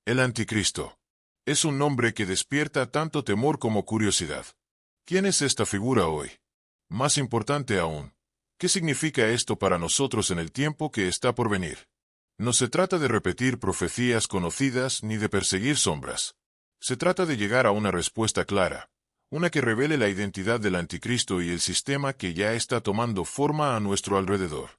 El anticristo. Es un nombre que despierta tanto temor como curiosidad. ¿Quién es esta figura hoy? Más importante aún, ¿qué significa esto para nosotros en el tiempo que está por venir? No se trata de repetir profecías conocidas ni de perseguir sombras. Se trata de llegar a una respuesta clara, una que revele la identidad del anticristo y el sistema que ya está tomando forma a nuestro alrededor.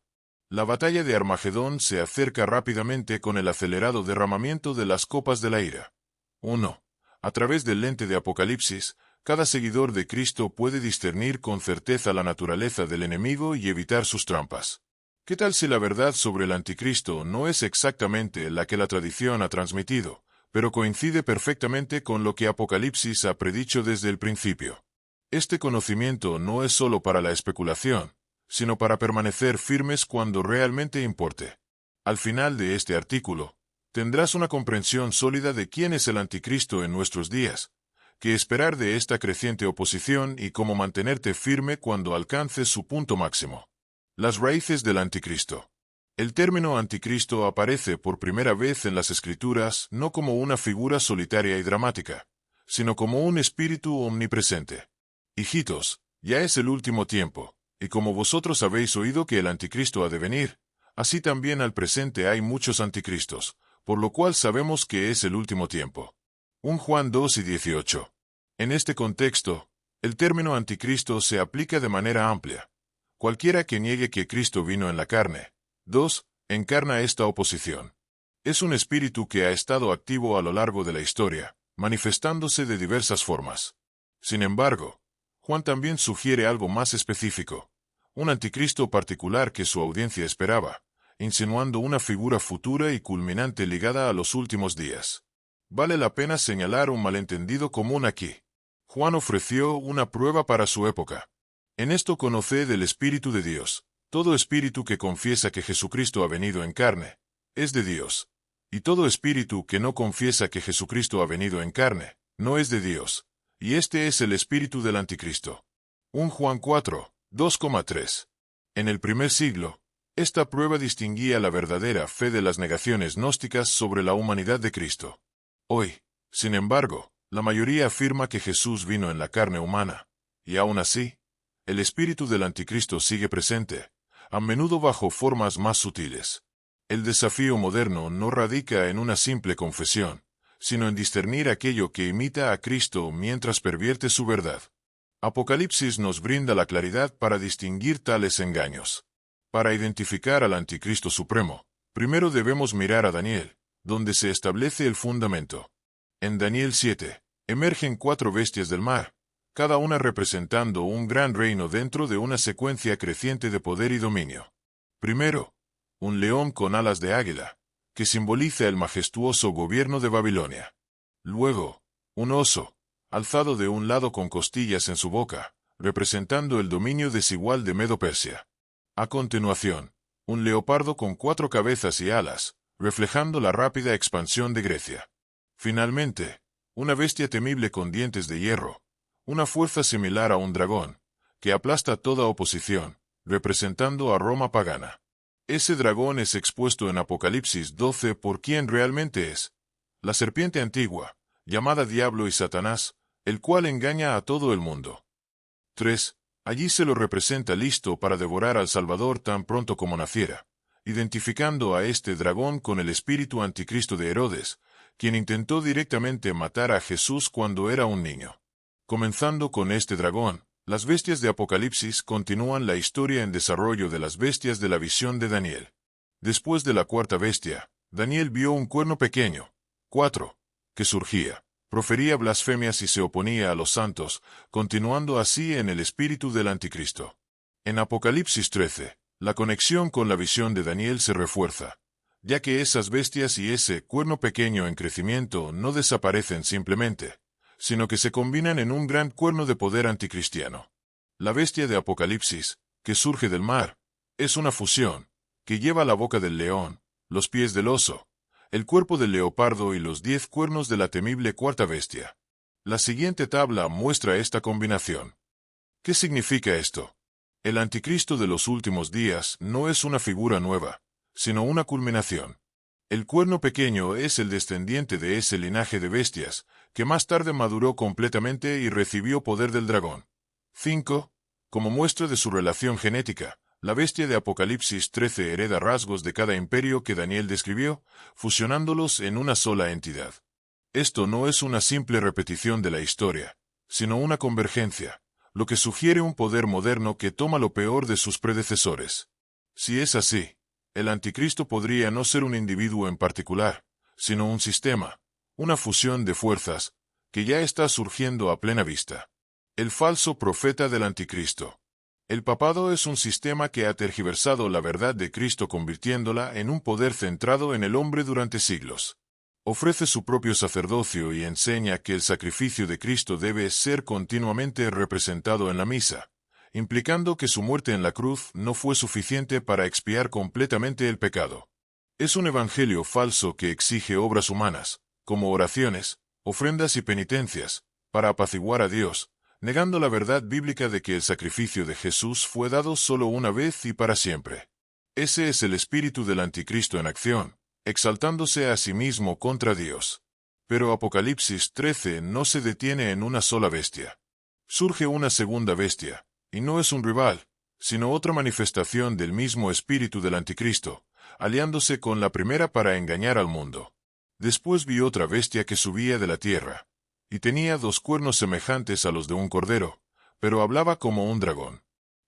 La batalla de Armagedón se acerca rápidamente con el acelerado derramamiento de las copas de la ira. 1. A través del lente de Apocalipsis, cada seguidor de Cristo puede discernir con certeza la naturaleza del enemigo y evitar sus trampas. ¿Qué tal si la verdad sobre el anticristo no es exactamente la que la tradición ha transmitido, pero coincide perfectamente con lo que Apocalipsis ha predicho desde el principio? Este conocimiento no es solo para la especulación, sino para permanecer firmes cuando realmente importe. Al final de este artículo, tendrás una comprensión sólida de quién es el anticristo en nuestros días, qué esperar de esta creciente oposición y cómo mantenerte firme cuando alcance su punto máximo. Las raíces del anticristo. El término anticristo aparece por primera vez en las Escrituras no como una figura solitaria y dramática, sino como un espíritu omnipresente. Hijitos, ya es el último tiempo. Y como vosotros habéis oído que el anticristo ha de venir, así también al presente hay muchos anticristos, por lo cual sabemos que es el último tiempo. 1 Juan 2:18. En este contexto, el término anticristo se aplica de manera amplia. Cualquiera que niegue que Cristo vino en la carne. 2. Encarna esta oposición. Es un espíritu que ha estado activo a lo largo de la historia, manifestándose de diversas formas. Sin embargo, Juan también sugiere algo más específico, un anticristo particular que su audiencia esperaba, insinuando una figura futura y culminante ligada a los últimos días. Vale la pena señalar un malentendido común aquí. Juan ofreció una prueba para su época. En esto conoced el Espíritu de Dios. Todo espíritu que confiesa que Jesucristo ha venido en carne, es de Dios. Y todo espíritu que no confiesa que Jesucristo ha venido en carne, no es de Dios. Y este es el espíritu del anticristo. 1 Juan 4, 2,3. En el primer siglo, esta prueba distinguía la verdadera fe de las negaciones gnósticas sobre la humanidad de Cristo. Hoy, sin embargo, la mayoría afirma que Jesús vino en la carne humana, y aún así, el espíritu del anticristo sigue presente, a menudo bajo formas más sutiles. El desafío moderno no radica en una simple confesión, sino en discernir aquello que imita a Cristo mientras pervierte su verdad. Apocalipsis nos brinda la claridad para distinguir tales engaños. Para identificar al anticristo supremo, primero debemos mirar a Daniel, donde se establece el fundamento. En Daniel 7, emergen 4 bestias del mar, cada una representando un gran reino dentro de una secuencia creciente de poder y dominio. Primero, un león con alas de águila, que simboliza el majestuoso gobierno de Babilonia. Luego, un oso, alzado de un lado con costillas en su boca, representando el dominio desigual de Medo-Persia. A continuación, un leopardo con 4 cabezas y alas, reflejando la rápida expansión de Grecia. Finalmente, una bestia temible con dientes de hierro, una fuerza similar a un dragón, que aplasta toda oposición, representando a Roma pagana. Ese dragón es expuesto en Apocalipsis 12 por quien realmente es, la serpiente antigua, llamada Diablo y Satanás, el cual engaña a todo el mundo. 3. Allí se lo representa listo para devorar al Salvador tan pronto como naciera, identificando a este dragón con el espíritu anticristo de Herodes, quien intentó directamente matar a Jesús cuando era un niño. Comenzando con este dragón, las bestias de Apocalipsis continúan la historia en desarrollo de las bestias de la visión de Daniel. Después de la 4ª bestia, Daniel vio un cuerno pequeño, 4, que surgía, profería blasfemias y se oponía a los santos, continuando así en el espíritu del anticristo. En Apocalipsis 13, la conexión con la visión de Daniel se refuerza, ya que esas bestias y ese cuerno pequeño en crecimiento no desaparecen simplemente, sino que se combinan en un gran cuerno de poder anticristiano. La bestia de Apocalipsis, que surge del mar, es una fusión, que lleva la boca del león, los pies del oso, el cuerpo del leopardo y los 10 cuernos de la temible 4ª bestia. La siguiente tabla muestra esta combinación. ¿Qué significa esto? El anticristo de los últimos días no es una figura nueva, sino una culminación. El cuerno pequeño es el descendiente de ese linaje de bestias, que más tarde maduró completamente y recibió poder del dragón. 5. Como muestra de su relación genética, la bestia de Apocalipsis 13 hereda rasgos de cada imperio que Daniel describió, fusionándolos en una sola entidad. Esto no es una simple repetición de la historia, sino una convergencia, lo que sugiere un poder moderno que toma lo peor de sus predecesores. Si es así, el anticristo podría no ser un individuo en particular, sino un sistema, una fusión de fuerzas, que ya está surgiendo a plena vista. El falso profeta del anticristo. El papado es un sistema que ha tergiversado la verdad de Cristo convirtiéndola en un poder centrado en el hombre durante siglos. Ofrece su propio sacerdocio y enseña que el sacrificio de Cristo debe ser continuamente representado en la misa, implicando que su muerte en la cruz no fue suficiente para expiar completamente el pecado. Es un evangelio falso que exige obras humanas, como oraciones, ofrendas y penitencias, para apaciguar a Dios, negando la verdad bíblica de que el sacrificio de Jesús fue dado solo una vez y para siempre. Ese es el espíritu del anticristo en acción, exaltándose a sí mismo contra Dios. Pero Apocalipsis 13 no se detiene en una sola bestia. Surge una segunda bestia, y no es un rival, sino otra manifestación del mismo espíritu del anticristo, aliándose con la primera para engañar al mundo. Después vi otra bestia que subía de la tierra, y tenía 2 cuernos semejantes a los de un cordero, pero hablaba como un dragón.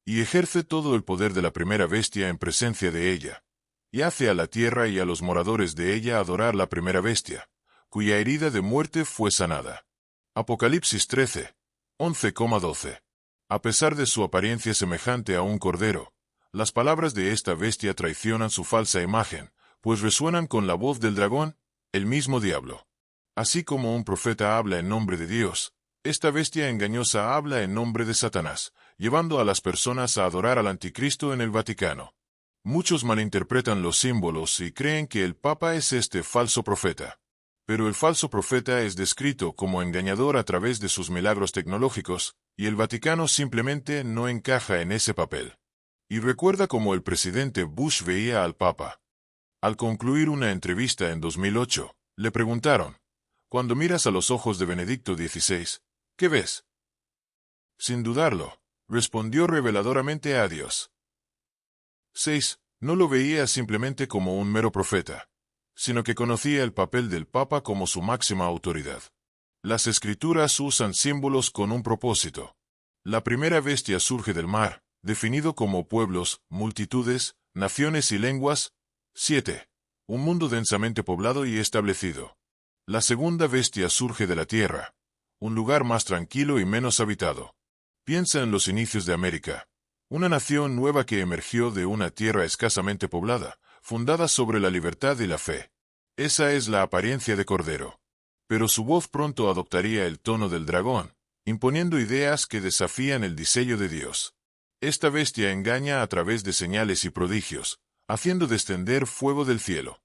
Y ejerce todo el poder de la primera bestia en presencia de ella, y hace a la tierra y a los moradores de ella adorar la primera bestia, cuya herida de muerte fue sanada. Apocalipsis 13, 11,12. A pesar de su apariencia semejante a un cordero, las palabras de esta bestia traicionan su falsa imagen, pues resuenan con la voz del dragón, el mismo diablo. Así como un profeta habla en nombre de Dios, esta bestia engañosa habla en nombre de Satanás, llevando a las personas a adorar al anticristo en el Vaticano. Muchos malinterpretan los símbolos y creen que el Papa es este falso profeta. Pero el falso profeta es descrito como engañador a través de sus milagros tecnológicos, y el Vaticano simplemente no encaja en ese papel. Y recuerda cómo el presidente Bush veía al Papa. Al concluir una entrevista en 2008, le preguntaron, «Cuando miras a los ojos de Benedicto XVI, ¿qué ves?». Sin dudarlo, respondió reveladoramente a Dios. 6. No lo veía simplemente como un mero profeta, sino que conocía el papel del Papa como su máxima autoridad. Las Escrituras usan símbolos con un propósito. La primera bestia surge del mar, definido como pueblos, multitudes, naciones y lenguas. 7. Un mundo densamente poblado y establecido. La segunda bestia surge de la tierra, un lugar más tranquilo y menos habitado. Piensa en los inicios de América, una nación nueva que emergió de una tierra escasamente poblada, fundada sobre la libertad y la fe. Esa es la apariencia de cordero. Pero su voz pronto adoptaría el tono del dragón, imponiendo ideas que desafían el diseño de Dios. Esta bestia engaña a través de señales y prodigios, haciendo descender fuego del cielo.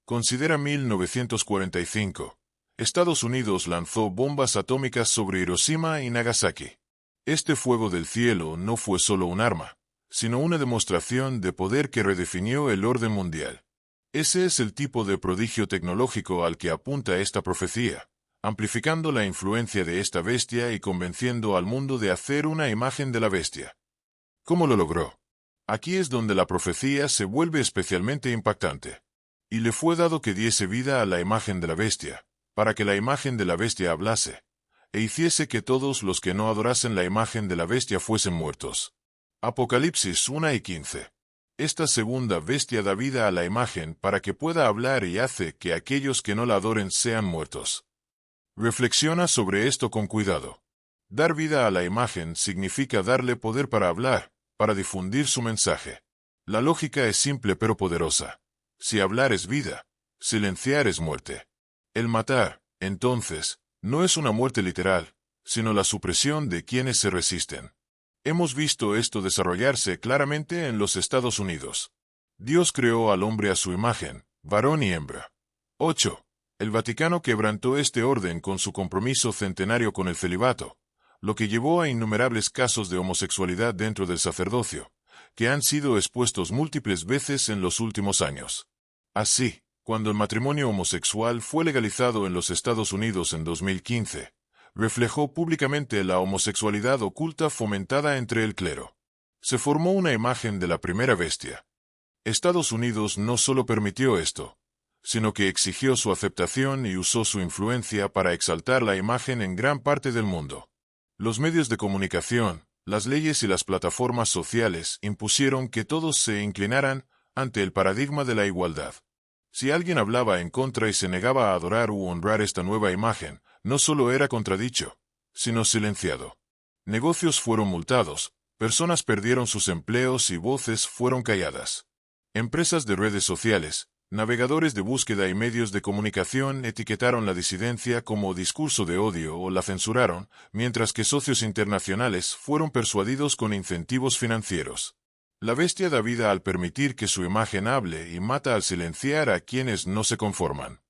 Considera 1945. Estados Unidos lanzó bombas atómicas sobre Hiroshima y Nagasaki. Este fuego del cielo no fue solo un arma, sino una demostración de poder que redefinió el orden mundial. Ese es el tipo de prodigio tecnológico al que apunta esta profecía, amplificando la influencia de esta bestia y convenciendo al mundo de hacer una imagen de la bestia. ¿Cómo lo logró? Aquí es donde la profecía se vuelve especialmente impactante. Y le fue dado que diese vida a la imagen de la bestia, para que la imagen de la bestia hablase, e hiciese que todos los que no adorasen la imagen de la bestia fuesen muertos. Apocalipsis 1:15. Esta segunda bestia da vida a la imagen para que pueda hablar y hace que aquellos que no la adoren sean muertos. Reflexiona sobre esto con cuidado. Dar vida a la imagen significa darle poder para hablar, para difundir su mensaje. La lógica es simple pero poderosa. Si hablar es vida, silenciar es muerte. El matar, entonces, no es una muerte literal, sino la supresión de quienes se resisten. Hemos visto esto desarrollarse claramente en los Estados Unidos. Dios creó al hombre a su imagen, varón y hembra. 8. El Vaticano quebrantó este orden con su compromiso centenario con el celibato, lo que llevó a innumerables casos de homosexualidad dentro del sacerdocio, que han sido expuestos múltiples veces en los últimos años. Así, Cuando el matrimonio homosexual fue legalizado en los Estados Unidos en 2015, reflejó públicamente la homosexualidad oculta fomentada entre el clero. Se formó una imagen de la primera bestia. Estados Unidos no solo permitió esto, sino que exigió su aceptación y usó su influencia para exaltar la imagen en gran parte del mundo. Los medios de comunicación, las leyes y las plataformas sociales impusieron que todos se inclinaran ante el paradigma de la igualdad. Si alguien hablaba en contra y se negaba a adorar u honrar esta nueva imagen, no solo era contradicho, sino silenciado. Negocios fueron multados, personas perdieron sus empleos y voces fueron calladas. Empresas de redes sociales, navegadores de búsqueda y medios de comunicación etiquetaron la disidencia como discurso de odio o la censuraron, mientras que socios internacionales fueron persuadidos con incentivos financieros. La bestia da vida al permitir que su imagen hable y mata al silenciar a quienes no se conforman.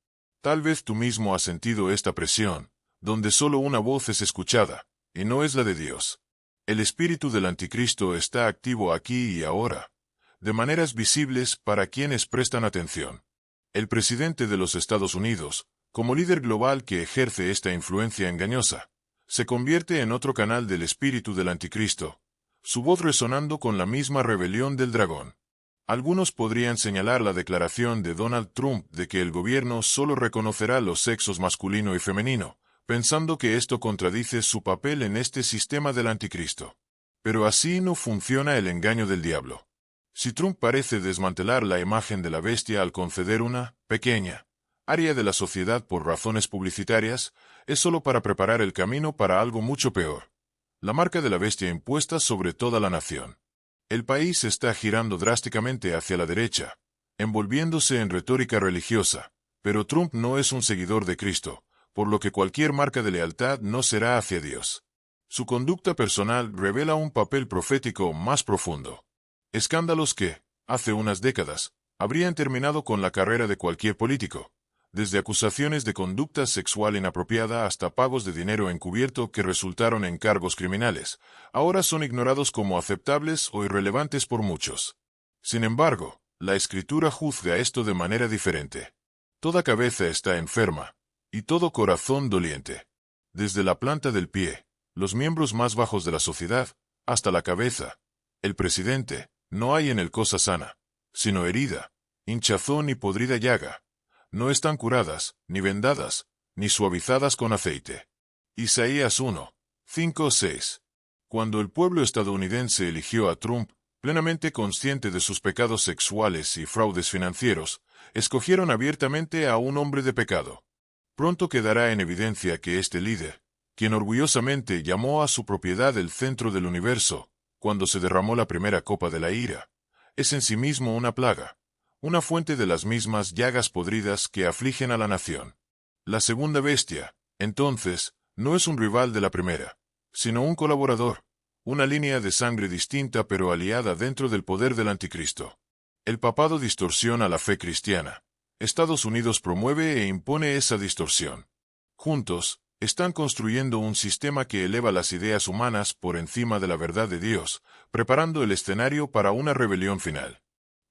Tal vez tú mismo has sentido esta presión, donde solo una voz es escuchada, y no es la de Dios. El espíritu del anticristo está activo aquí y ahora, de maneras visibles para quienes prestan atención. El presidente de los Estados Unidos, como líder global que ejerce esta influencia engañosa, se convierte en otro canal del espíritu del anticristo, su voz resonando con la misma rebelión del dragón. Algunos podrían señalar la declaración de Donald Trump de que el gobierno solo reconocerá los sexos masculino y femenino, pensando que esto contradice su papel en este sistema del anticristo. Pero así no funciona el engaño del diablo. Si Trump parece desmantelar la imagen de la bestia al conceder una pequeña área de la sociedad por razones publicitarias, es solo para preparar el camino para algo mucho peor. La marca de la bestia impuesta sobre toda la nación. El país está girando drásticamente hacia la derecha, envolviéndose en retórica religiosa, pero Trump no es un seguidor de Cristo, por lo que cualquier marca de lealtad no será hacia Dios. Su conducta personal revela un papel profético más profundo. Escándalos que, hace unas décadas, habrían terminado con la carrera de cualquier político, desde acusaciones de conducta sexual inapropiada hasta pagos de dinero encubierto que resultaron en cargos criminales, ahora son ignorados como aceptables o irrelevantes por muchos. Sin embargo, la Escritura juzga esto de manera diferente. Toda cabeza está enferma, y todo corazón doliente. Desde la planta del pie, los miembros más bajos de la sociedad, hasta la cabeza, el presidente, no hay en él cosa sana, sino herida, hinchazón y podrida llaga. No están curadas, ni vendadas, ni suavizadas con aceite. Isaías 1, 5-6. Cuando el pueblo estadounidense eligió a Trump, plenamente consciente de sus pecados sexuales y fraudes financieros, escogieron abiertamente a un hombre de pecado. Pronto quedará en evidencia que este líder, quien orgullosamente llamó a su propiedad el centro del universo, cuando se derramó la primera copa de la ira, es en sí mismo una plaga, una fuente de las mismas llagas podridas que afligen a la nación. La segunda bestia, entonces, no es un rival de la primera, sino un colaborador, una línea de sangre distinta pero aliada dentro del poder del anticristo. El papado distorsiona la fe cristiana. Estados Unidos promueve e impone esa distorsión. Juntos, están construyendo un sistema que eleva las ideas humanas por encima de la verdad de Dios, preparando el escenario para una rebelión final.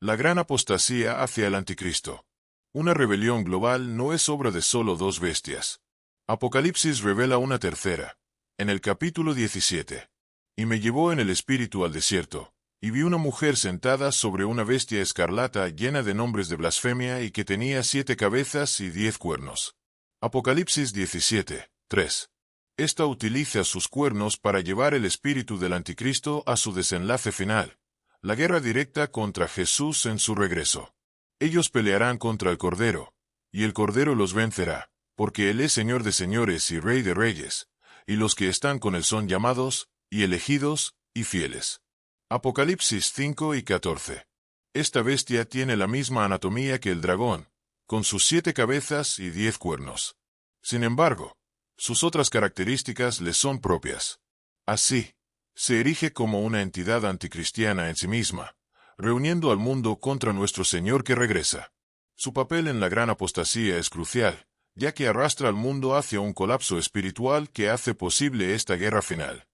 La gran apostasía hacia el anticristo. Una rebelión global no es obra de solo dos bestias. Apocalipsis revela una tercera, en el capítulo 17. Y me llevó en el espíritu al desierto, y vi una mujer sentada sobre una bestia escarlata llena de nombres de blasfemia y que tenía 7 cabezas y 10 cuernos. Apocalipsis 17, 3. Esta utiliza sus cuernos para llevar el espíritu del anticristo a su desenlace final, la guerra directa contra Jesús en su regreso. Ellos pelearán contra el Cordero, y el Cordero los vencerá, porque Él es Señor de señores y Rey de reyes, y los que están con Él son llamados, y elegidos, y fieles. Apocalipsis 5 y 14. Esta bestia tiene la misma anatomía que el dragón, con sus 7 cabezas y 10 cuernos. Sin embargo, sus otras características le son propias. Así, se erige como una entidad anticristiana en sí misma, reuniendo al mundo contra nuestro Señor que regresa. Su papel en la gran apostasía es crucial, ya que arrastra al mundo hacia un colapso espiritual que hace posible esta guerra final.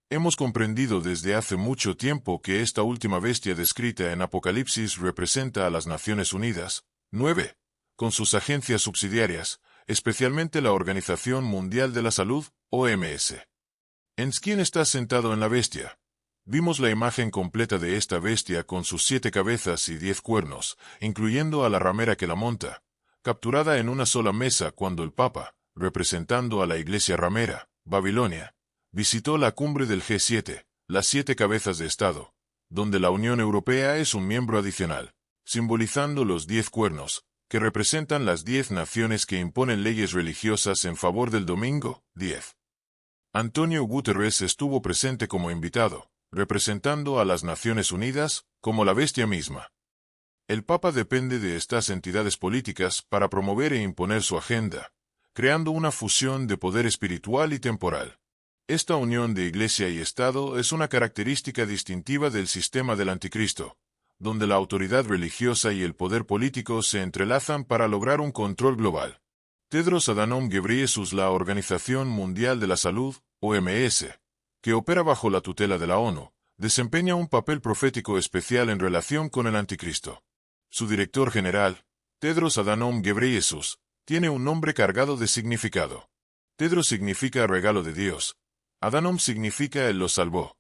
Hemos comprendido desde hace mucho tiempo que esta última bestia descrita en Apocalipsis representa a las Naciones Unidas. 9. con sus agencias subsidiarias, especialmente la Organización Mundial de la Salud, OMS. ¿En quién está sentado en la bestia? Vimos la imagen completa de esta bestia con sus 7 cabezas y 10 cuernos, incluyendo a la ramera que la monta, capturada en una sola mesa cuando el Papa, representando a la Iglesia ramera, Babilonia, visitó la cumbre del G7, las 7 cabezas de Estado, donde la Unión Europea es un miembro adicional, simbolizando los 10 cuernos, que representan las 10 naciones que imponen leyes religiosas en favor del domingo, 10. Antonio Guterres estuvo presente como invitado, representando a las Naciones Unidas, como la bestia misma. El Papa depende de estas entidades políticas para promover e imponer su agenda, creando una fusión de poder espiritual y temporal. Esta unión de Iglesia y Estado es una característica distintiva del sistema del Anticristo, donde la autoridad religiosa y el poder político se entrelazan para lograr un control global. Tedros Adhanom Ghebreyesus, la Organización Mundial de la Salud, OMS, que opera bajo la tutela de la ONU, desempeña un papel profético especial en relación con el Anticristo. Su director general, Tedros Adhanom Ghebreyesus, tiene un nombre cargado de significado. Tedros significa regalo de Dios, Adhanom significa Él lo salvó,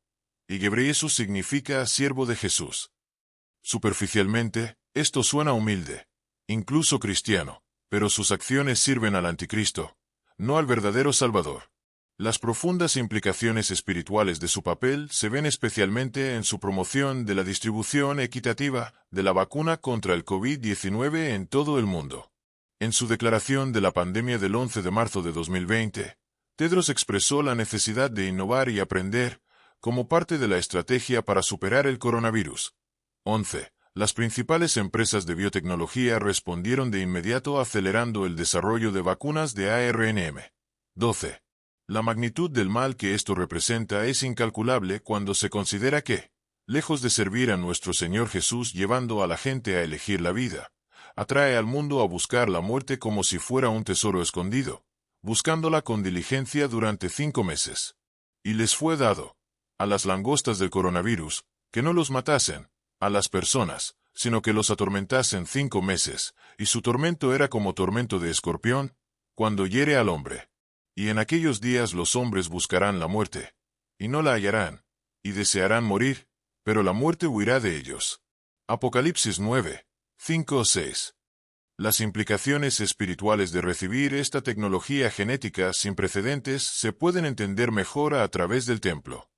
y Ghebreyesus significa siervo de Jesús. Superficialmente, esto suena humilde, incluso cristiano, pero sus acciones sirven al Anticristo, no al verdadero Salvador. Las profundas implicaciones espirituales de su papel se ven especialmente en su promoción de la distribución equitativa de la vacuna contra el COVID-19 en todo el mundo. En su declaración de la pandemia del 11 de marzo de 2020, Tedros expresó la necesidad de innovar y aprender como parte de la estrategia para superar el coronavirus. 11. Las principales empresas de biotecnología respondieron de inmediato acelerando el desarrollo de vacunas de ARNM. 12. La magnitud del mal que esto representa es incalculable cuando se considera que, lejos de servir a nuestro Señor Jesús llevando a la gente a elegir la vida, atrae al mundo a buscar la muerte como si fuera un tesoro escondido, buscándola con diligencia durante 5 meses. Y les fue dado, a las langostas del coronavirus, que no los matasen, a las personas, sino que los atormentasen 5 meses, y su tormento era como tormento de escorpión, cuando hiere al hombre. Y en aquellos días los hombres buscarán la muerte, y no la hallarán, y desearán morir, pero la muerte huirá de ellos. Apocalipsis 9, 5-6. Las implicaciones espirituales de recibir esta tecnología genética sin precedentes se pueden entender mejor a través del templo.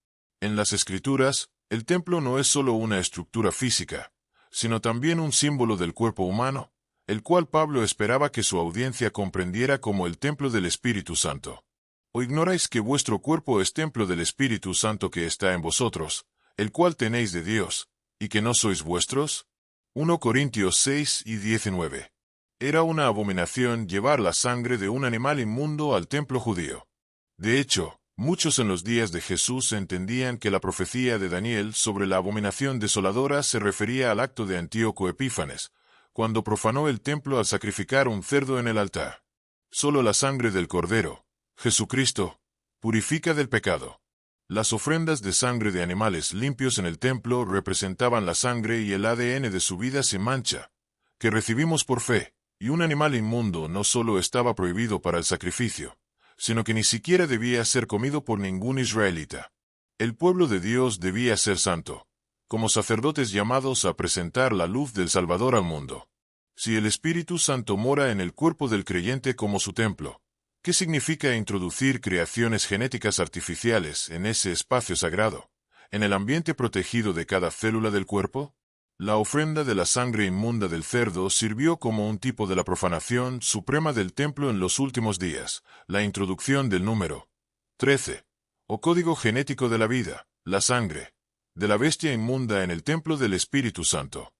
En las Escrituras, el templo no es solo una estructura física, sino también un símbolo del cuerpo humano, el cual Pablo esperaba que su audiencia comprendiera como el templo del Espíritu Santo. ¿O ignoráis que vuestro cuerpo es templo del Espíritu Santo que está en vosotros, el cual tenéis de Dios, y que no sois vuestros? 1 Corintios 6 y 19. Era una abominación llevar la sangre de un animal inmundo al templo judío. De hecho, muchos en los días de Jesús entendían que la profecía de Daniel sobre la abominación desoladora se refería al acto de Antíoco Epífanes, cuando profanó el templo al sacrificar un cerdo en el altar. Solo la sangre del Cordero, Jesucristo, purifica del pecado. Las ofrendas de sangre de animales limpios en el templo representaban la sangre y el ADN de su vida sin mancha, que recibimos por fe, y un animal inmundo no solo estaba prohibido para el sacrificio, sino que ni siquiera debía ser comido por ningún israelita. El pueblo de Dios debía ser santo, como sacerdotes llamados a presentar la luz del Salvador al mundo. Si el Espíritu Santo mora en el cuerpo del creyente como su templo, ¿qué significa introducir creaciones genéticas artificiales en ese espacio sagrado, en el ambiente protegido de cada célula del cuerpo? La ofrenda de la sangre inmunda del cerdo sirvió como un tipo de la profanación suprema del templo en los últimos días, la introducción del número 13, o código genético de la vida, la sangre, de la bestia inmunda en el templo del Espíritu Santo.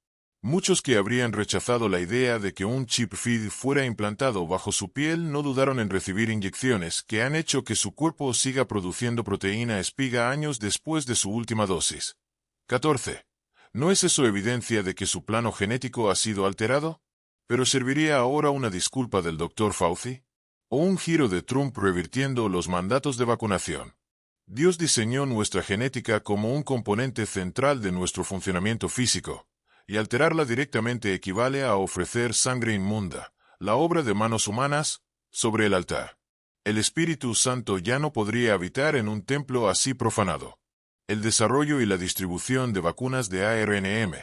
Muchos que habrían rechazado la idea de que un chip feed fuera implantado bajo su piel no dudaron en recibir inyecciones que han hecho que su cuerpo siga produciendo proteína espiga años después de su última dosis. 14. ¿No es eso evidencia de que su plano genético ha sido alterado? ¿Pero serviría ahora una disculpa del Dr. Fauci? ¿O un giro de Trump revirtiendo los mandatos de vacunación? Dios diseñó nuestra genética como un componente central de nuestro funcionamiento físico, y alterarla directamente equivale a ofrecer sangre inmunda, la obra de manos humanas, sobre el altar. El Espíritu Santo ya no podría habitar en un templo así profanado. El desarrollo y la distribución de vacunas de ARNM,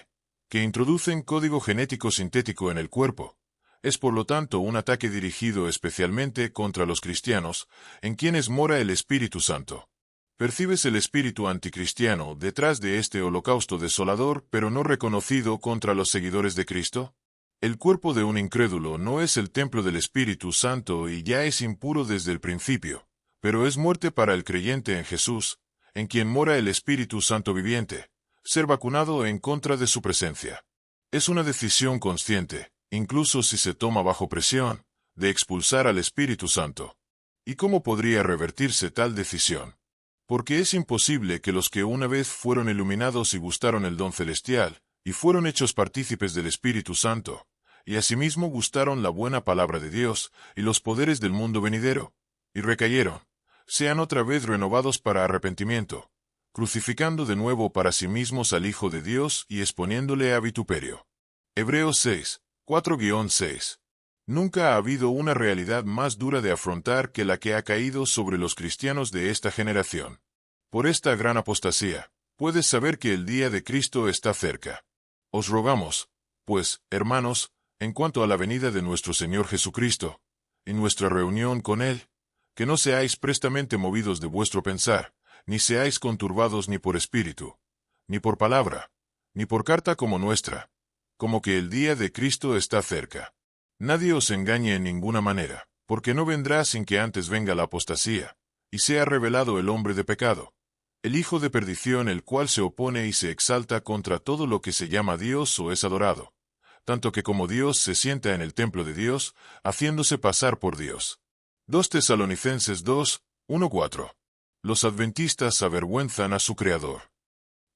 que introducen código genético sintético en el cuerpo, es por lo tanto un ataque dirigido especialmente contra los cristianos, en quienes mora el Espíritu Santo. ¿Percibes el espíritu anticristiano detrás de este holocausto desolador pero no reconocido contra los seguidores de Cristo? El cuerpo de un incrédulo no es el templo del Espíritu Santo y ya es impuro desde el principio, pero es muerte para el creyente en Jesús, en quien mora el Espíritu Santo viviente, ser vacunado en contra de su presencia. Es una decisión consciente, incluso si se toma bajo presión, de expulsar al Espíritu Santo. ¿Y cómo podría revertirse tal decisión? Porque es imposible que los que una vez fueron iluminados y gustaron el don celestial, y fueron hechos partícipes del Espíritu Santo, y asimismo gustaron la buena palabra de Dios y los poderes del mundo venidero, y recayeron, sean otra vez renovados para arrepentimiento, crucificando de nuevo para sí mismos al Hijo de Dios y exponiéndole a vituperio. Hebreos 6, 4-6. Nunca ha habido una realidad más dura de afrontar que la que ha caído sobre los cristianos de esta generación. Por esta gran apostasía, puedes saber que el día de Cristo está cerca. Os rogamos, pues, hermanos, en cuanto a la venida de nuestro Señor Jesucristo, y nuestra reunión con Él, que no seáis prestamente movidos de vuestro pensar, ni seáis conturbados ni por espíritu, ni por palabra, ni por carta como nuestra, como que el día de Cristo está cerca. Nadie os engañe en ninguna manera, porque no vendrá sin que antes venga la apostasía, y sea revelado el hombre de pecado, el hijo de perdición, el cual se opone y se exalta contra todo lo que se llama Dios o es adorado, tanto que como Dios se sienta en el templo de Dios, haciéndose pasar por Dios. 2 Tesalonicenses 2, 1-4. Los adventistas avergüenzan a su Creador.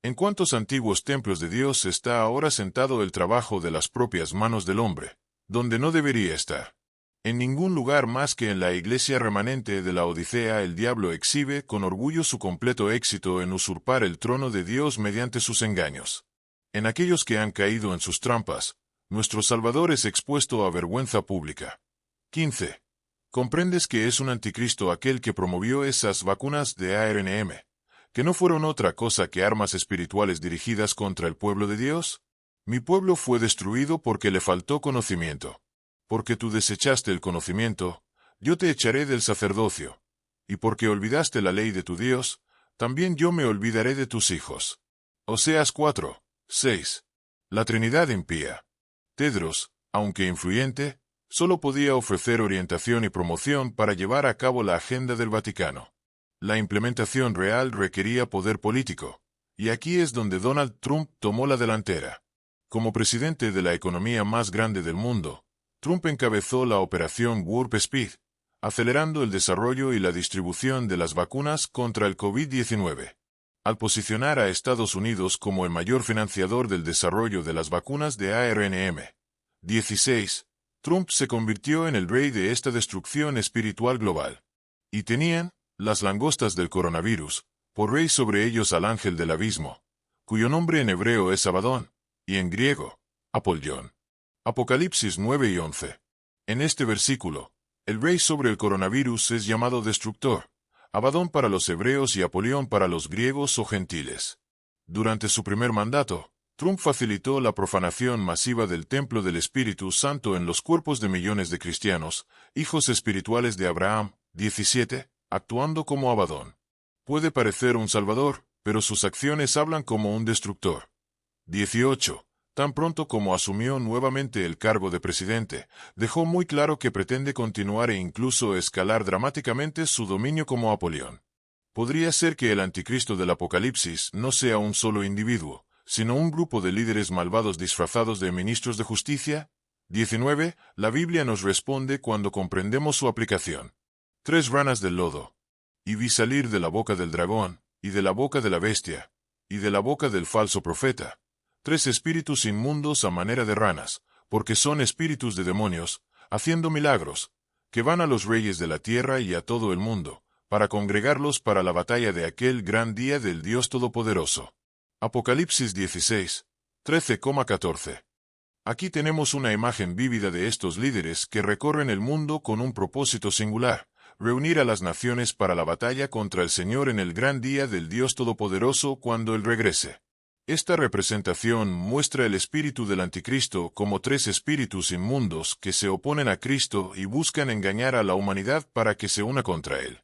¿En cuántos antiguos templos de Dios está ahora sentado el trabajo de las propias manos del hombre, donde no debería estar? En ningún lugar más que en la iglesia remanente de la Odisea el diablo exhibe con orgullo su completo éxito en usurpar el trono de Dios mediante sus engaños. En aquellos que han caído en sus trampas, nuestro Salvador es expuesto a vergüenza pública. 15. ¿Comprendes que es un anticristo aquel que promovió esas vacunas de ARNM, que no fueron otra cosa que armas espirituales dirigidas contra el pueblo de Dios? Mi pueblo fue destruido porque le faltó conocimiento. Porque tú desechaste el conocimiento, yo te echaré del sacerdocio. Y porque olvidaste la ley de tu Dios, también yo me olvidaré de tus hijos. Oseas 4, 6. La Trinidad impía. Tedros, aunque influyente, solo podía ofrecer orientación y promoción para llevar a cabo la agenda del Vaticano. La implementación real requería poder político, y aquí es donde Donald Trump tomó la delantera. Como presidente de la economía más grande del mundo, Trump encabezó la operación Warp Speed, acelerando el desarrollo y la distribución de las vacunas contra el COVID-19. Al posicionar a Estados Unidos como el mayor financiador del desarrollo de las vacunas de ARNM. 16. Trump se convirtió en el rey de esta destrucción espiritual global. Y tenían, las langostas del coronavirus, por rey sobre ellos al ángel del abismo, cuyo nombre en hebreo es Abadón, y en griego, Apollón. Apocalipsis 9 y 11. En este versículo, el rey sobre el coronavirus es llamado destructor, Abadón para los hebreos y Apolión para los griegos o gentiles. Durante su primer mandato, Trump facilitó la profanación masiva del templo del Espíritu Santo en los cuerpos de millones de cristianos, hijos espirituales de Abraham. 17. Actuando como Abadón. Puede parecer un salvador, pero sus acciones hablan como un destructor. 18. Tan pronto como asumió nuevamente el cargo de presidente, dejó muy claro que pretende continuar e incluso escalar dramáticamente su dominio como Apolión. Podría ser que el anticristo del Apocalipsis no sea un solo individuo, sino un grupo de líderes malvados disfrazados de ministros de justicia. 19. La Biblia nos responde cuando comprendemos su aplicación. 3 ranas del lodo. Y vi salir de la boca del dragón, y de la boca de la bestia, y de la boca del falso profeta, 3 espíritus inmundos a manera de ranas, porque son espíritus de demonios, haciendo milagros, que van a los reyes de la tierra y a todo el mundo, para congregarlos para la batalla de aquel gran día del Dios Todopoderoso. Apocalipsis 16, 13,14. Aquí tenemos una imagen vívida de estos líderes que recorren el mundo con un propósito singular: reunir a las naciones para la batalla contra el Señor en el gran día del Dios Todopoderoso cuando Él regrese. Esta representación muestra el espíritu del anticristo como tres espíritus inmundos que se oponen a Cristo y buscan engañar a la humanidad para que se una contra Él.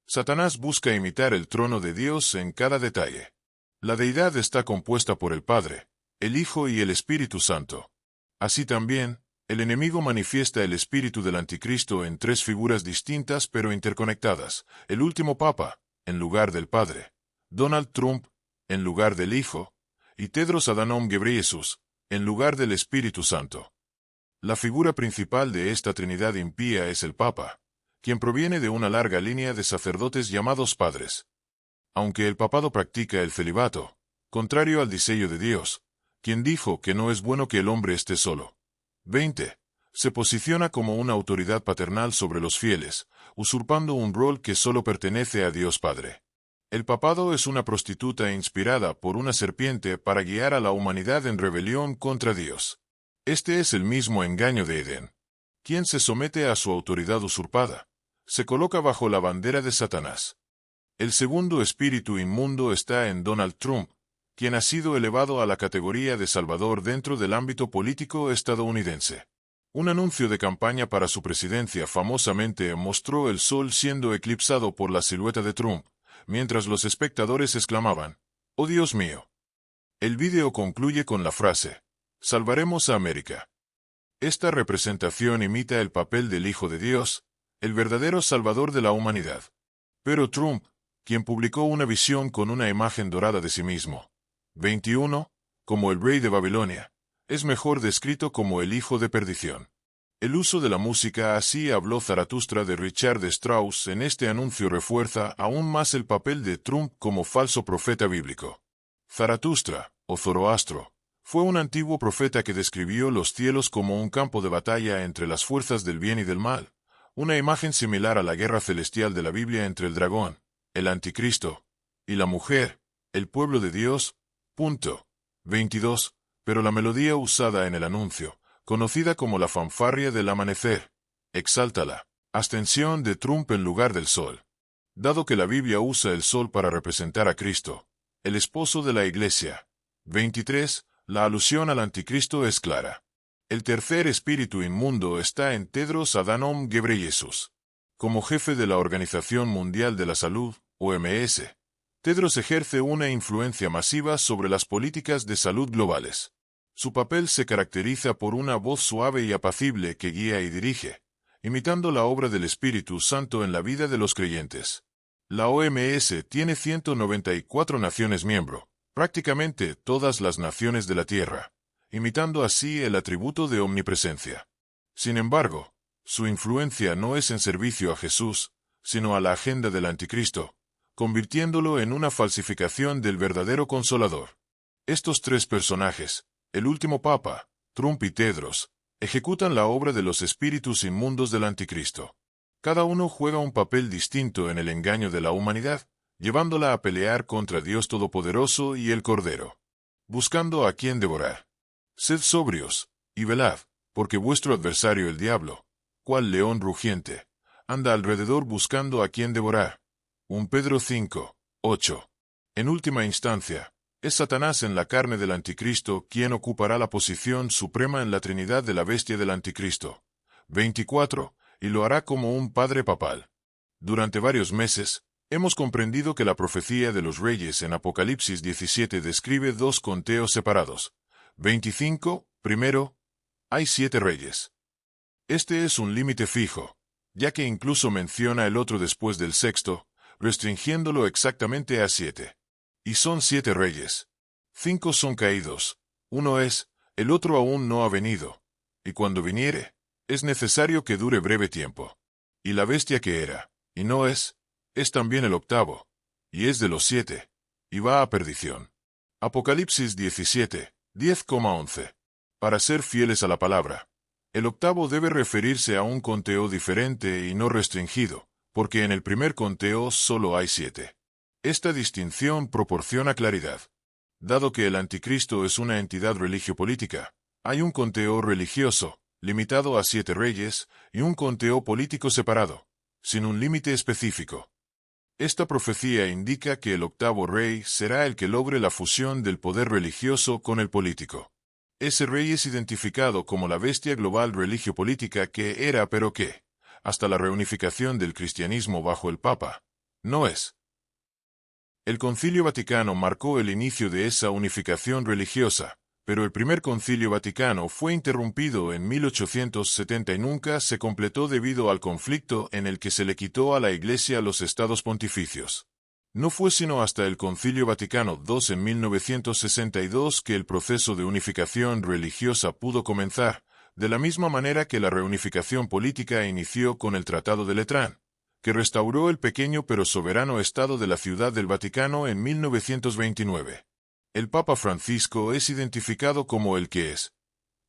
Satanás busca imitar el trono de Dios en cada detalle. La deidad está compuesta por el Padre, el Hijo y el Espíritu Santo. Así también, el enemigo manifiesta el espíritu del anticristo en tres figuras distintas pero interconectadas: el último papa, en lugar del Padre; Donald Trump, en lugar del Hijo; y Tedros Adhanom Ghebreyesus, en lugar del Espíritu Santo. La figura principal de esta Trinidad impía es el Papa, quien proviene de una larga línea de sacerdotes llamados padres. Aunque el papado practica el celibato, contrario al diseño de Dios, quien dijo que no es bueno que el hombre esté solo. 20. Se posiciona como una autoridad paternal sobre los fieles, usurpando un rol que solo pertenece a Dios Padre. El papado es una prostituta inspirada por una serpiente para guiar a la humanidad en rebelión contra Dios. Este es el mismo engaño de Edén. Quien se somete a su autoridad usurpada, se coloca bajo la bandera de Satanás. El segundo espíritu inmundo está en Donald Trump, quien ha sido elevado a la categoría de Salvador dentro del ámbito político estadounidense. Un anuncio de campaña para su presidencia famosamente mostró el sol siendo eclipsado por la silueta de Trump, mientras los espectadores exclamaban: ¡Oh Dios mío! El vídeo concluye con la frase: «Salvaremos a América». Esta representación imita el papel del Hijo de Dios, el verdadero Salvador de la humanidad. Pero Trump, quien publicó una visión con una imagen dorada de sí mismo, 21, como el rey de Babilonia, es mejor descrito como el hijo de perdición. El uso de la música Así habló Zaratustra de Richard Strauss en este anuncio refuerza aún más el papel de Trump como falso profeta bíblico. Zaratustra, o Zoroastro, fue un antiguo profeta que describió los cielos como un campo de batalla entre las fuerzas del bien y del mal, una imagen similar a la guerra celestial de la Biblia entre el dragón, el anticristo, y la mujer, el pueblo de Dios. 22. Pero la melodía usada en el anuncio, conocida como la fanfarria del amanecer, exalta la ascensión de Trump en lugar del sol. Dado que la Biblia usa el sol para representar a Cristo, el esposo de la Iglesia. 23. La alusión al anticristo es clara. El tercer espíritu inmundo está en Tedros Adhanom Ghebreyesus. Como jefe de la Organización Mundial de la Salud, OMS, Tedros ejerce una influencia masiva sobre las políticas de salud globales. Su papel se caracteriza por una voz suave y apacible que guía y dirige, imitando la obra del Espíritu Santo en la vida de los creyentes. La OMS tiene 194 naciones miembro, prácticamente todas las naciones de la Tierra, imitando así el atributo de omnipresencia. Sin embargo, su influencia no es en servicio a Jesús, sino a la agenda del anticristo, convirtiéndolo en una falsificación del verdadero Consolador. Estos tres personajes, el último Papa, Trump y Tedros, ejecutan la obra de los espíritus inmundos del anticristo. Cada uno juega un papel distinto en el engaño de la humanidad, llevándola a pelear contra Dios Todopoderoso y el Cordero, buscando a quien devorar. Sed sobrios, y velad, porque vuestro adversario el diablo, cual león rugiente, anda alrededor buscando a quien devorar. 1 Pedro 5, 8. En última instancia, es Satanás en la carne del anticristo quien ocupará la posición suprema en la Trinidad de la bestia del anticristo. 24. Y lo hará como un padre papal. Durante varios meses, hemos comprendido que la profecía de los reyes en Apocalipsis 17 describe dos conteos separados. 25. Primero, hay 7 reyes. Este es un límite fijo, ya que incluso menciona el otro después del sexto, restringiéndolo exactamente a 7. Y son 7 reyes. 5 son caídos, uno es, el otro aún no ha venido, y cuando viniere, es necesario que dure breve tiempo. Y la bestia que era, y no es también el octavo, y es de los 7, y va a perdición. Apocalipsis 17, 10,11. Para ser fieles a la palabra, el octavo debe referirse a un conteo diferente y no restringido, porque en el primer conteo solo hay 7. Esta distinción proporciona claridad. Dado que el anticristo es una entidad religio-política, Hay un conteo religioso, limitado a 7 reyes, y un conteo político separado, sin un límite específico. Esta profecía indica que el octavo rey será el que logre la fusión del poder religioso con el político. Ese rey es identificado como la bestia global religio-política que era pero que, hasta la reunificación del cristianismo bajo el Papa, no es. El Concilio Vaticano marcó el inicio de esa unificación religiosa, pero el primer Concilio Vaticano fue interrumpido en 1870 y nunca se completó debido al conflicto en el que se le quitó a la Iglesia los estados pontificios. No fue sino hasta el Concilio Vaticano II en 1962 que el proceso de unificación religiosa pudo comenzar, de la misma manera que la reunificación política inició con el Tratado de Letrán, que restauró el pequeño pero soberano Estado de la Ciudad del Vaticano en 1929. El Papa Francisco es identificado como el que es,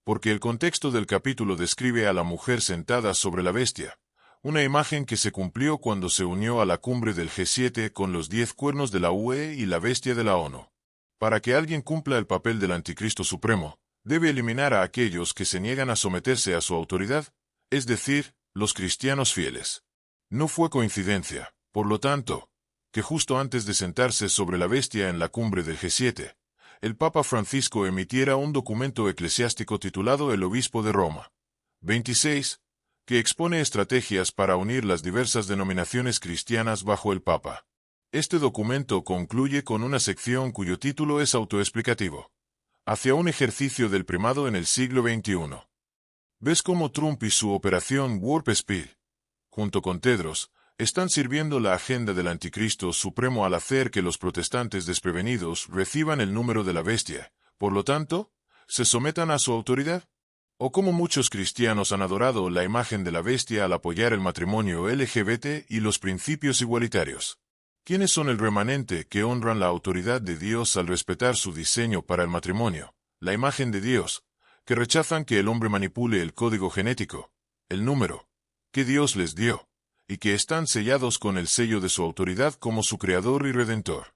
porque el contexto del capítulo describe a la mujer sentada sobre la bestia, una imagen que se cumplió cuando se unió a la cumbre del G7 con los 10 cuernos de la UE y la bestia de la ONU. Para que alguien cumpla el papel del Anticristo Supremo, debe eliminar a aquellos que se niegan a someterse a su autoridad, es decir, los cristianos fieles. No fue coincidencia, por lo tanto, que justo antes de sentarse sobre la bestia en la cumbre del G7, el Papa Francisco emitiera un documento eclesiástico titulado El Obispo de Roma. 26, que expone estrategias para unir las diversas denominaciones cristianas bajo el Papa. Este documento concluye con una sección cuyo título es autoexplicativo. Hacia un ejercicio del primado en el siglo XXI. ¿Ves cómo Trump y su operación Warp Speed, junto con Tedros, están sirviendo la agenda del Anticristo Supremo al hacer que los protestantes desprevenidos reciban el número de la bestia, por lo tanto, se sometan a su autoridad? ¿O cómo muchos cristianos han adorado la imagen de la bestia al apoyar el matrimonio LGBT y los principios igualitarios? ¿Quiénes son el remanente que honran la autoridad de Dios al respetar su diseño para el matrimonio, la imagen de Dios, que rechazan que el hombre manipule el código genético, el número, que Dios les dio, y que están sellados con el sello de su autoridad como su creador y redentor?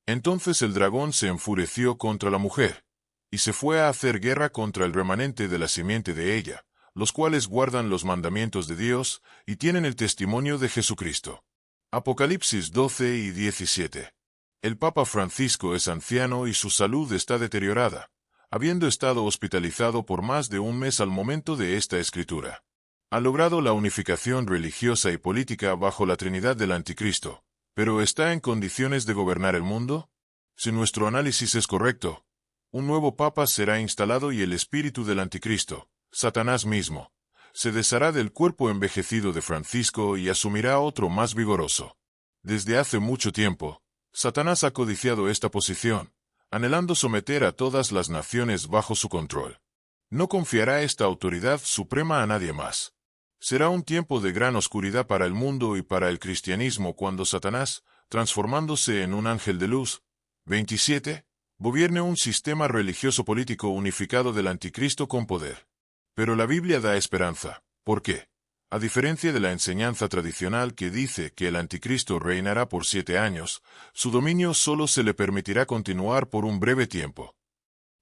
Entonces el dragón se enfureció contra la mujer, y se fue a hacer guerra contra el remanente de la simiente de ella, los cuales guardan los mandamientos de Dios y tienen el testimonio de Jesucristo. Apocalipsis 12 y 17. El Papa Francisco es anciano y su salud está deteriorada, habiendo estado hospitalizado por más de un mes al momento de esta escritura. Ha logrado la unificación religiosa y política bajo la Trinidad del Anticristo, pero ¿está en condiciones de gobernar el mundo? Si nuestro análisis es correcto, un nuevo Papa será instalado y el espíritu del Anticristo, Satanás mismo, se deshará del cuerpo envejecido de Francisco y asumirá otro más vigoroso. Desde hace mucho tiempo, Satanás ha codiciado esta posición, anhelando someter a todas las naciones bajo su control. No confiará esta autoridad suprema a nadie más. Será un tiempo de gran oscuridad para el mundo y para el cristianismo cuando Satanás, transformándose en un ángel de luz, 27, gobierne un sistema religioso político unificado del Anticristo con poder. Pero la Biblia da esperanza. ¿Por qué? A diferencia de la enseñanza tradicional que dice que el Anticristo reinará por 7 años, su dominio solo se le permitirá continuar por un breve tiempo,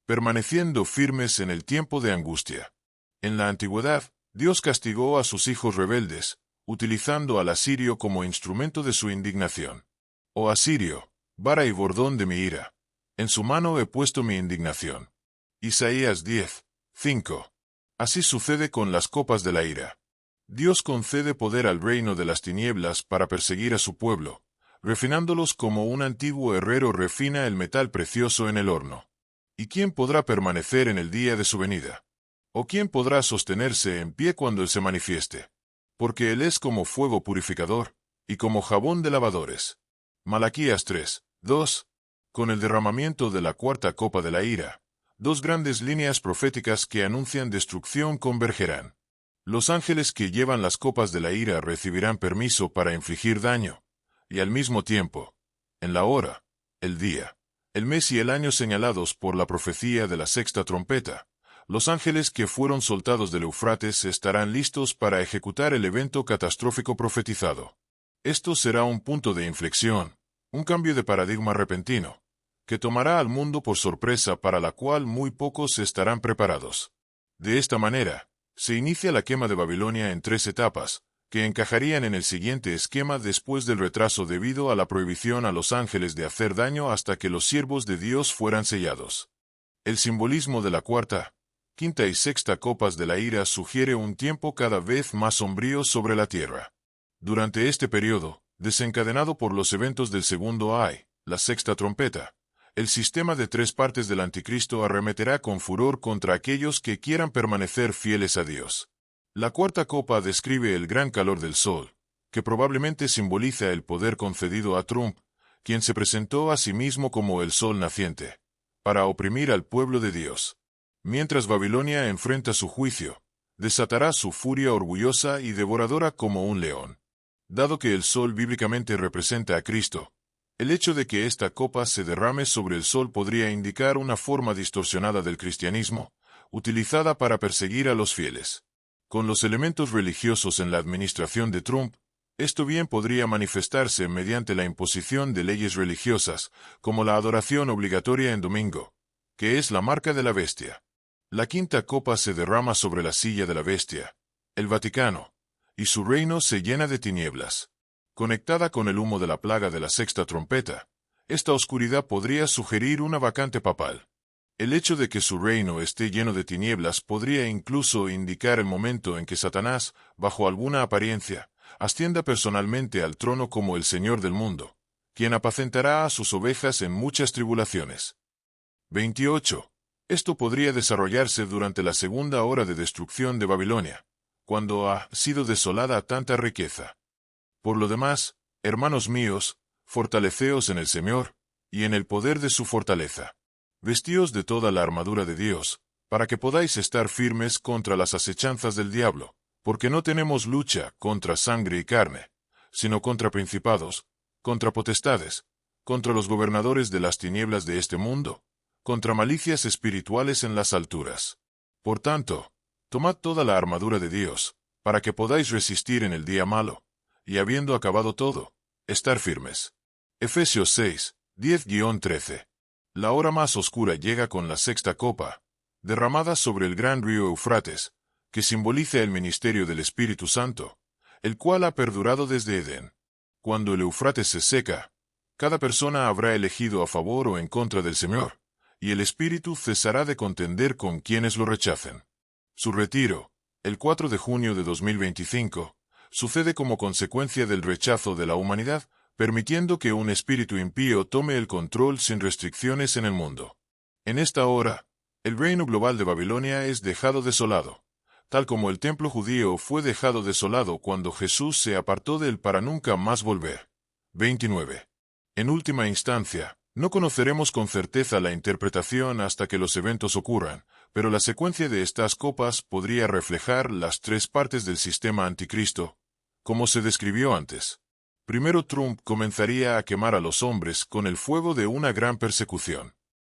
permaneciendo firmes en el tiempo de angustia. En la antigüedad, Dios castigó a sus hijos rebeldes, utilizando al asirio como instrumento de su indignación. Oh asirio, vara y bordón de mi ira, en su mano he puesto mi indignación. Isaías 10, 5. Así sucede con las copas de la ira. Dios concede poder al reino de las tinieblas para perseguir a su pueblo, refinándolos como un antiguo herrero refina el metal precioso en el horno. ¿Y quién podrá permanecer en el día de su venida? ¿O quién podrá sostenerse en pie cuando Él se manifieste? Porque Él es como fuego purificador, y como jabón de lavadores. Malaquías 3, 2. Con el derramamiento de la cuarta copa de la ira, 2 grandes líneas proféticas que anuncian destrucción convergerán. Los ángeles que llevan las copas de la ira recibirán permiso para infligir daño, y al mismo tiempo, en la hora, el día, el mes y el año señalados por la profecía de la sexta trompeta, los ángeles que fueron soltados del Eufrates estarán listos para ejecutar el evento catastrófico profetizado. Esto será un punto de inflexión, un cambio de paradigma repentino, que tomará al mundo por sorpresa para la cual muy pocos estarán preparados. De esta manera, se inicia la quema de Babilonia en 3 etapas, que encajarían en el siguiente esquema después del retraso debido a la prohibición a los ángeles de hacer daño hasta que los siervos de Dios fueran sellados. El simbolismo de la cuarta, quinta y sexta copas de la ira sugiere un tiempo cada vez más sombrío sobre la tierra. Durante este periodo, desencadenado por los eventos del segundo ay, la sexta trompeta, el sistema de 3 partes del anticristo arremeterá con furor contra aquellos que quieran permanecer fieles a Dios. La cuarta copa describe el gran calor del sol, que probablemente simboliza el poder concedido a Trump, quien se presentó a sí mismo como el sol naciente, para oprimir al pueblo de Dios. Mientras Babilonia enfrenta su juicio, desatará su furia orgullosa y devoradora como un león. Dado que el sol bíblicamente representa a Cristo, el hecho de que esta copa se derrame sobre el sol podría indicar una forma distorsionada del cristianismo, utilizada para perseguir a los fieles. Con los elementos religiosos en la administración de Trump, esto bien podría manifestarse mediante la imposición de leyes religiosas, como la adoración obligatoria en domingo, que es la marca de la bestia. La quinta copa se derrama sobre la silla de la bestia, el Vaticano, y su reino se llena de tinieblas. Conectada con el humo de la plaga de la sexta trompeta, esta oscuridad podría sugerir una vacante papal. El hecho de que su reino esté lleno de tinieblas podría incluso indicar el momento en que Satanás, bajo alguna apariencia, ascienda personalmente al trono como el Señor del mundo, quien apacentará a sus ovejas en muchas tribulaciones. 28. Esto podría desarrollarse durante la segunda hora de destrucción de Babilonia, cuando ha sido desolada tanta riqueza. Por lo demás, hermanos míos, fortaleceos en el Señor, y en el poder de su fortaleza. Vestíos de toda la armadura de Dios, para que podáis estar firmes contra las acechanzas del diablo, porque no tenemos lucha contra sangre y carne, sino contra principados, contra potestades, contra los gobernadores de las tinieblas de este mundo, contra malicias espirituales en las alturas. Por tanto, tomad toda la armadura de Dios, para que podáis resistir en el día malo, y habiendo acabado todo, estar firmes. Efesios 6, 10-13. La hora más oscura llega con la sexta copa, derramada sobre el gran río Eufrates, que simboliza el ministerio del Espíritu Santo, el cual ha perdurado desde Edén. Cuando el Eufrates se seca, cada persona habrá elegido a favor o en contra del Señor, y el Espíritu cesará de contender con quienes lo rechacen. Su retiro, el 4 de junio de 2025, sucede como consecuencia del rechazo de la humanidad, permitiendo que un espíritu impío tome el control sin restricciones en el mundo. En esta hora, el reino global de Babilonia es dejado desolado, tal como el templo judío fue dejado desolado cuando Jesús se apartó de él para nunca más volver. 29. En última instancia, no conoceremos con certeza la interpretación hasta que los eventos ocurran, pero la secuencia de estas copas podría reflejar las 3 partes del sistema anticristo, como se describió antes. Primero Trump comenzaría a quemar a los hombres con el fuego de una gran persecución.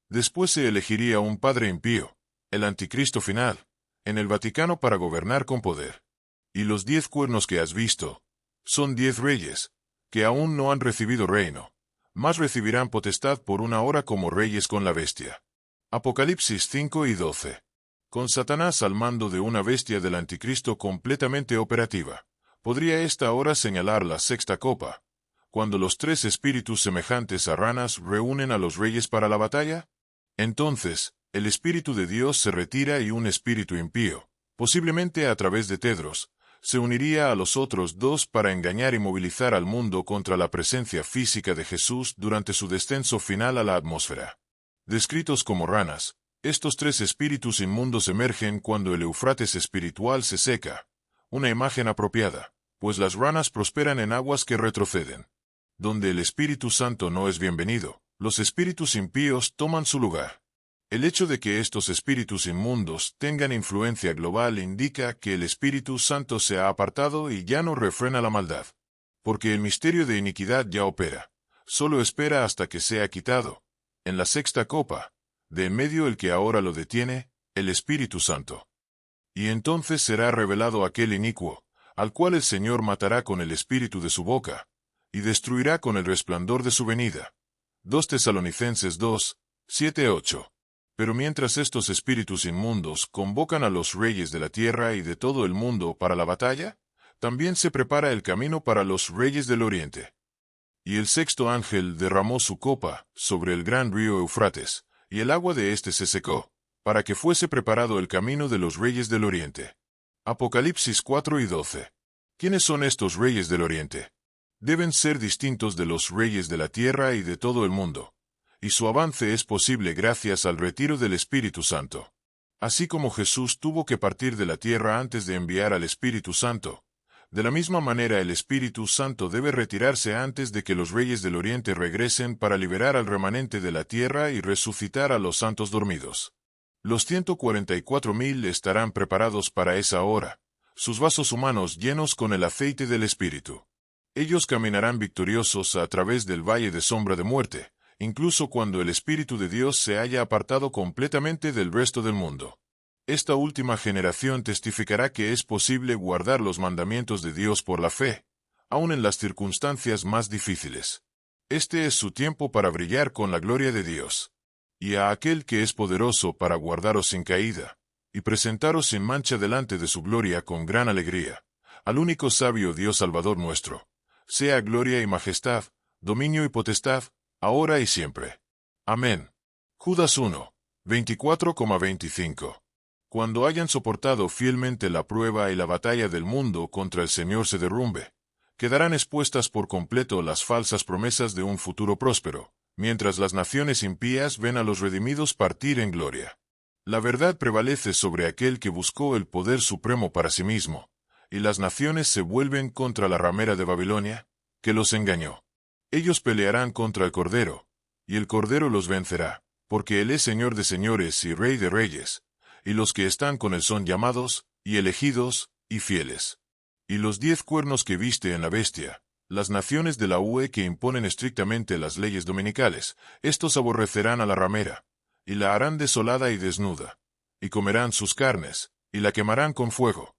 Después se elegiría un padre impío, el anticristo final, en el Vaticano para gobernar con poder. Y los 10 cuernos que has visto son 10 reyes, que aún no han recibido reino, mas recibirán potestad por una hora como reyes con la bestia. Apocalipsis 5 y 12. Con Satanás al mando de una bestia del anticristo completamente operativa, ¿podría esta hora señalar la sexta copa, cuando los 3 espíritus semejantes a ranas reúnen a los reyes para la batalla? Entonces, el Espíritu de Dios se retira y un espíritu impío, posiblemente a través de Tedros, se uniría a los otros 2 para engañar y movilizar al mundo contra la presencia física de Jesús durante su descenso final a la atmósfera. Descritos como ranas, estos 3 espíritus inmundos emergen cuando el Eufrates espiritual se seca, una imagen apropiada, pues las ranas prosperan en aguas que retroceden. Donde el Espíritu Santo no es bienvenido, los espíritus impíos toman su lugar. El hecho de que estos espíritus inmundos tengan influencia global indica que el Espíritu Santo se ha apartado y ya no refrena la maldad. Porque el misterio de iniquidad ya opera, solo espera hasta que sea quitado, en la sexta copa, de en medio el que ahora lo detiene, el Espíritu Santo. Y entonces será revelado aquel inicuo, al cual el Señor matará con el espíritu de su boca, y destruirá con el resplandor de su venida. 2 Tesalonicenses 2, 7-8. Pero mientras estos espíritus inmundos convocan a los reyes de la tierra y de todo el mundo para la batalla, también se prepara el camino para los reyes del oriente. Y el sexto ángel derramó su copa sobre el gran río Eufrates, y el agua de éste se secó, para que fuese preparado el camino de los reyes del oriente. Apocalipsis 4 y 12. ¿Quiénes son estos reyes del oriente? Deben ser distintos de los reyes de la tierra y de todo el mundo, y su avance es posible gracias al retiro del Espíritu Santo. Así como Jesús tuvo que partir de la tierra antes de enviar al Espíritu Santo, de la misma manera el Espíritu Santo debe retirarse antes de que los reyes del oriente regresen para liberar al remanente de la tierra y resucitar a los santos dormidos. Los 144,000 estarán preparados para esa hora, sus vasos humanos llenos con el aceite del Espíritu. Ellos caminarán victoriosos a través del valle de sombra de muerte, incluso cuando el Espíritu de Dios se haya apartado completamente del resto del mundo. Esta última generación testificará que es posible guardar los mandamientos de Dios por la fe, aun en las circunstancias más difíciles. Este es su tiempo para brillar con la gloria de Dios. Y a aquel que es poderoso para guardaros sin caída, y presentaros sin mancha delante de su gloria con gran alegría, al único sabio Dios Salvador nuestro, sea gloria y majestad, dominio y potestad, ahora y siempre. Amén. Judas 1, 24,25. Cuando hayan soportado fielmente la prueba y la batalla del mundo contra el Señor se derrumbe, quedarán expuestas por completo las falsas promesas de un futuro próspero, mientras las naciones impías ven a los redimidos partir en gloria. La verdad prevalece sobre aquel que buscó el poder supremo para sí mismo, y las naciones se vuelven contra la ramera de Babilonia, que los engañó. Ellos pelearán contra el Cordero, y el Cordero los vencerá, porque Él es Señor de señores y Rey de reyes, y los que están con Él son llamados, y elegidos, y fieles. Y los 10 cuernos que viste en la bestia, las naciones de la UE que imponen estrictamente las leyes dominicales, estos aborrecerán a la ramera, y la harán desolada y desnuda, y comerán sus carnes, y la quemarán con fuego.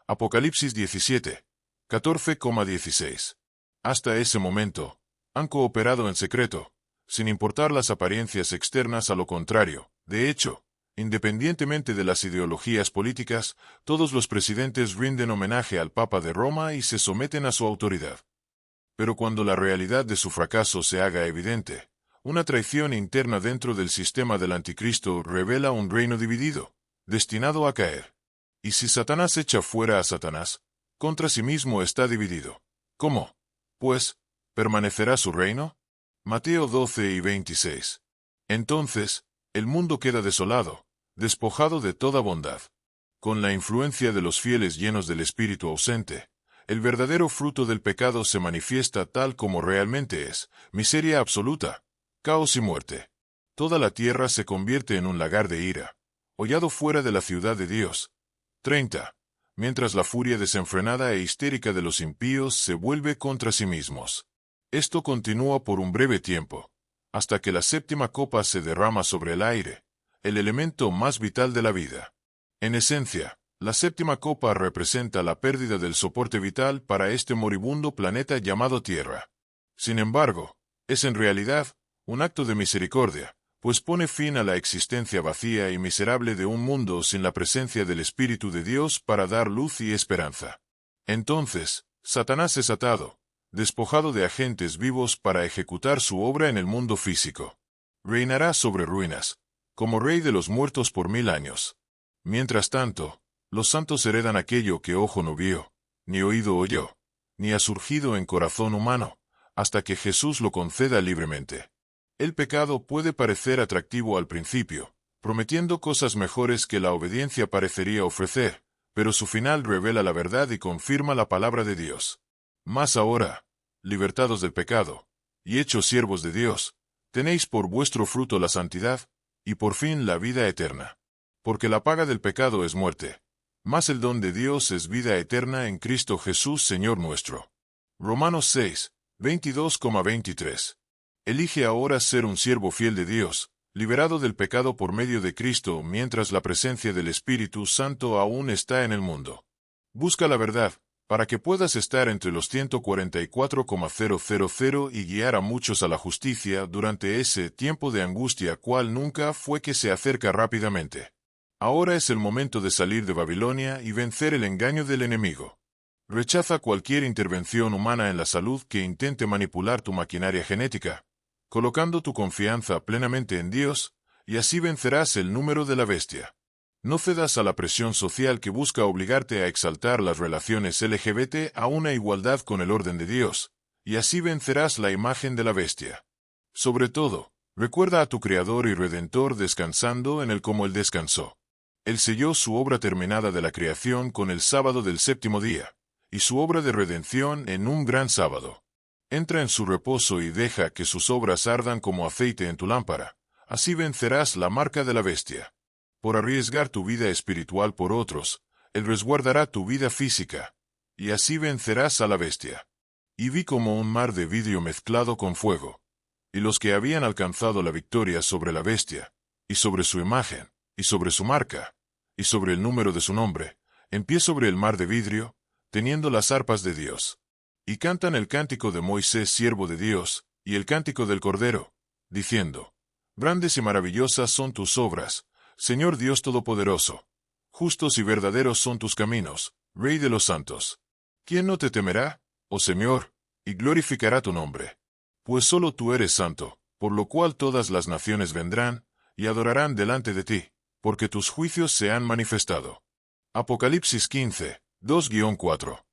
Apocalipsis 17, 14,16. Hasta ese momento, han cooperado en secreto, sin importar las apariencias externas. A lo contrario, de hecho, independientemente de las ideologías políticas, todos los presidentes rinden homenaje al Papa de Roma y se someten a su autoridad. Pero cuando la realidad de su fracaso se haga evidente, una traición interna dentro del sistema del anticristo revela un reino dividido, destinado a caer. Y si Satanás echa fuera a Satanás, contra sí mismo está dividido. ¿Cómo, pues, permanecerá su reino? Mateo 12 y 26. Entonces, el mundo queda desolado, despojado de toda bondad. Con la influencia de los fieles llenos del espíritu ausente, el verdadero fruto del pecado se manifiesta tal como realmente es: miseria absoluta, caos y muerte. Toda la tierra se convierte en un lagar de ira, hollado fuera de la ciudad de Dios. 30. Mientras la furia desenfrenada e histérica de los impíos se vuelve contra sí mismos. Esto continúa por un breve tiempo, hasta que la séptima copa se derrama sobre el aire, el elemento más vital de la vida. En esencia, la séptima copa representa la pérdida del soporte vital para este moribundo planeta llamado Tierra. Sin embargo, es en realidad un acto de misericordia, pues pone fin a la existencia vacía y miserable de un mundo sin la presencia del Espíritu de Dios para dar luz y esperanza. Entonces, Satanás es atado, despojado de agentes vivos para ejecutar su obra en el mundo físico. Reinará sobre ruinas, como rey de los muertos por 1000 años. Mientras tanto, los santos heredan aquello que ojo no vio, ni oído oyó, ni ha surgido en corazón humano, hasta que Jesús lo conceda libremente. El pecado puede parecer atractivo al principio, prometiendo cosas mejores que la obediencia parecería ofrecer, pero su final revela la verdad y confirma la palabra de Dios. Mas ahora, libertados del pecado, y hechos siervos de Dios, tenéis por vuestro fruto la santidad, y por fin la vida eterna. Porque la paga del pecado es muerte, mas el don de Dios es vida eterna en Cristo Jesús Señor nuestro. Romanos 6, 22,23. Elige ahora ser un siervo fiel de Dios, liberado del pecado por medio de Cristo mientras la presencia del Espíritu Santo aún está en el mundo. Busca la verdad, para que puedas estar entre los 144,000 y guiar a muchos a la justicia durante ese tiempo de angustia cual nunca fue que se acerca rápidamente. Ahora es el momento de salir de Babilonia y vencer el engaño del enemigo. Rechaza cualquier intervención humana en la salud que intente manipular tu maquinaria genética, colocando tu confianza plenamente en Dios, y así vencerás el número de la bestia. No cedas a la presión social que busca obligarte a exaltar las relaciones LGBT a una igualdad con el orden de Dios, y así vencerás la imagen de la bestia. Sobre todo, recuerda a tu Creador y Redentor descansando en Él como Él descansó. Él selló su obra terminada de la creación con el sábado del séptimo día, y su obra de redención en un gran sábado. Entra en su reposo y deja que sus obras ardan como aceite en tu lámpara, así vencerás la marca de la bestia. Por arriesgar tu vida espiritual por otros, Él resguardará tu vida física, y así vencerás a la bestia. Y vi como un mar de vidrio mezclado con fuego, y los que habían alcanzado la victoria sobre la bestia, y sobre su imagen, y sobre su marca, y sobre el número de su nombre, en pie sobre el mar de vidrio, teniendo las arpas de Dios. Y cantan el cántico de Moisés, siervo de Dios, y el cántico del Cordero, diciendo: Grandes y maravillosas son tus obras, Señor Dios Todopoderoso. Justos y verdaderos son tus caminos, Rey de los santos. ¿Quién no te temerá, oh Señor, y glorificará tu nombre? Pues solo tú eres santo, por lo cual todas las naciones vendrán, y adorarán delante de ti, porque tus juicios se han manifestado. Apocalipsis 15, 2-4.